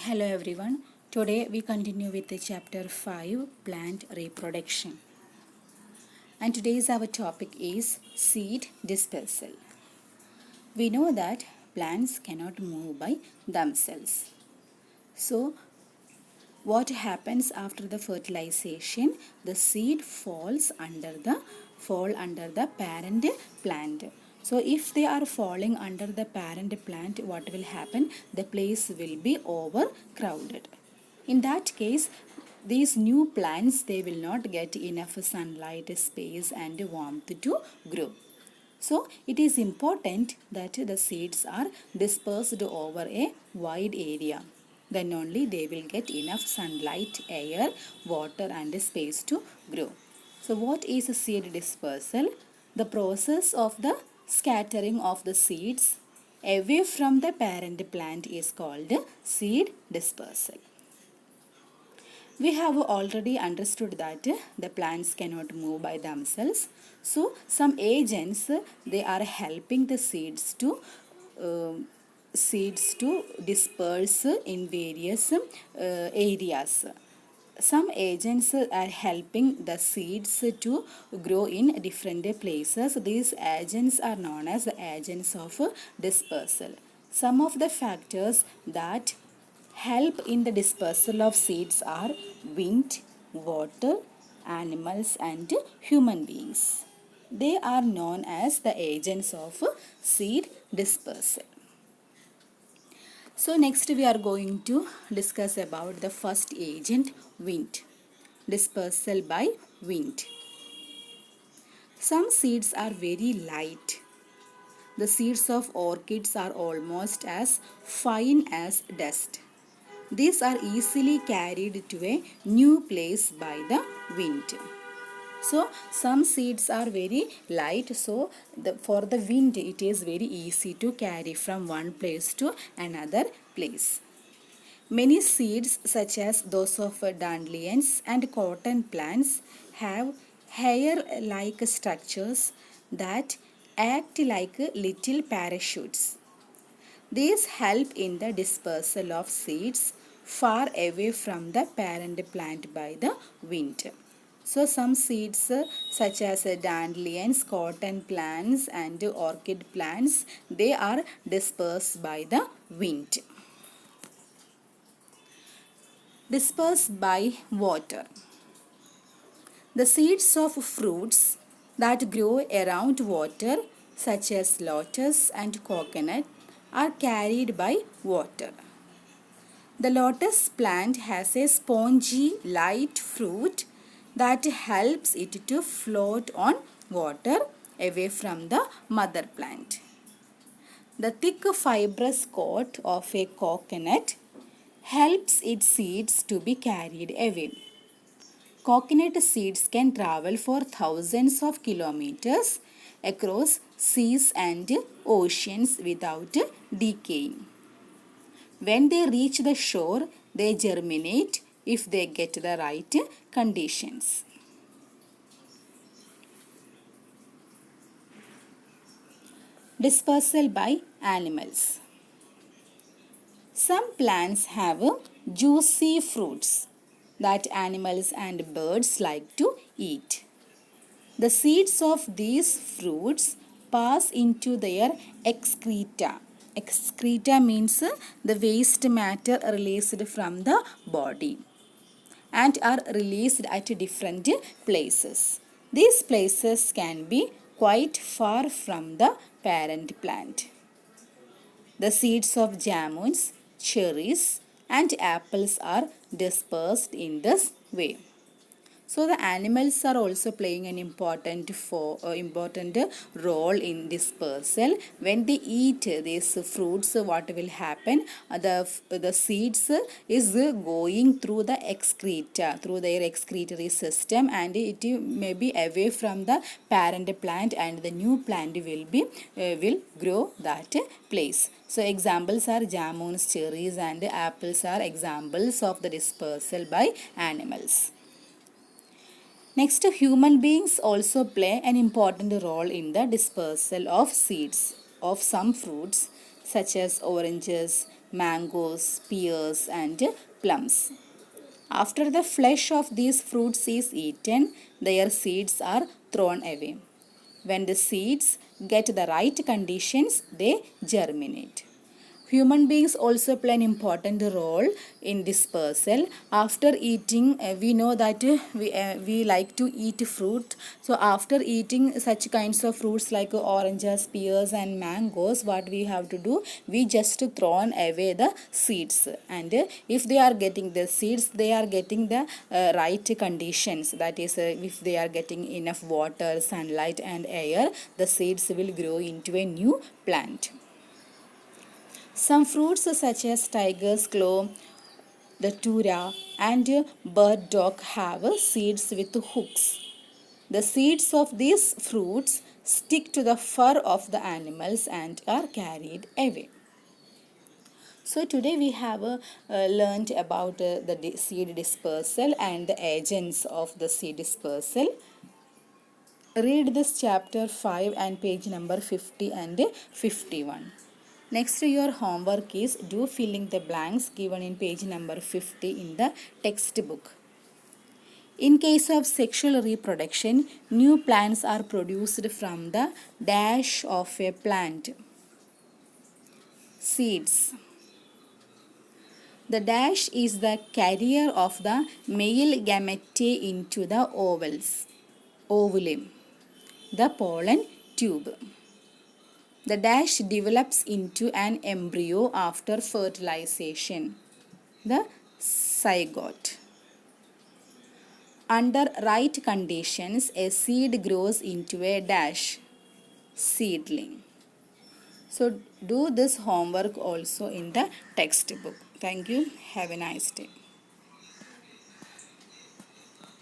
Hello everyone. Today we continue with the chapter 5 plant reproduction. And today's our topic is seed dispersal. We know that plants cannot move by themselves. So what happens after the fertilization? The seed fall under the parent plant. So if they are falling under the parent plant, what will happen? The place will be overcrowded. In that case, these new plants, they will not get enough sunlight, space and warmth to grow. So it is important that the seeds are dispersed over a wide area. Then only they will get enough sunlight, air, water and space to grow. So what is seed dispersal? The process of the scattering of the seeds away from the parent plant is called seed dispersal. We have already understood that the plants cannot move by themselves. So some agents, they are helping the seeds to disperse in various areas. Some agents are helping the seeds to grow in different places. These agents are known as the agents of dispersal. Some of the factors that help in the dispersal of seeds are wind, water, animals and human beings. They are known as the agents of seed dispersal. So next we are going to discuss about the first agent, wind. Dispersal by wind. Some seeds are very light. The seeds of orchids are almost as fine as dust. These are easily carried to a new place by the wind. So some seeds are very light, so for the wind it is very easy to carry from one place to another place. Many seeds such as those of dandelions and cotton plants have hair-like structures that act like little parachutes. These help in the dispersal of seeds far away from the parent plant by the wind. So some seeds such as dandelions, cotton plants and orchid plants, they are dispersed by the wind. Dispersed by water. The seeds of fruits that grow around water such as lotus and coconut are carried by water. The lotus plant has a spongy, light fruit that helps it to float on water away from the mother plant. The thick fibrous coat of a coconut helps its seeds to be carried away. Coconut seeds can travel for thousands of kilometers across seas and oceans without decaying. When they reach the shore, they germinate if they get the right conditions. Dispersal by animals. Some plants have juicy fruits that animals and birds like to eat. The seeds of these fruits pass into their excreta. Excreta means the waste matter released from the body and are released at different places. These places can be quite far from the parent plant. The seeds of jamuns, cherries and apples are dispersed in this way. So the animals are also playing an important role in dispersal. When they eat these fruits, what will happen? The seeds is going through the excreta, through their excretory system, and it may be away from the parent plant, and the new plant will grow that place. So examples are jamuns, cherries, and apples are examples of the dispersal by animals. Next, human beings also play an important role in the dispersal of seeds of some fruits such as oranges, mangoes, pears, and plums. After the flesh of these fruits is eaten, their seeds are thrown away. When the seeds get the right conditions, they germinate. Human beings also play an important role in dispersal. After eating, we know that we like to eat fruit. So after eating such kinds of fruits like oranges, pears, and mangoes, what we have to do? We just thrown away the seeds. And if they are getting the seeds, they are getting the right conditions. That is, if they are getting enough water, sunlight, and air, the seeds will grow into a new plant. Some fruits such as tiger's claw, the tura, and bird dog have seeds with hooks. The seeds of these fruits stick to the fur of the animals and are carried away. So today we have learned about the seed dispersal and the agents of the seed dispersal. Read this chapter 5 and page number 50 and 51. Next, your homework is do fill in the blanks given in page number 50 in the textbook. In case of sexual reproduction, new plants are produced from the dash of a plant. Seeds. The dash is the carrier of the male gamete into the ovule, the pollen tube. The dash develops into an embryo after fertilization, the zygote. Under right conditions, a seed grows into a dash, seedling. So do this homework also in the textbook. Thank you. Have a nice day.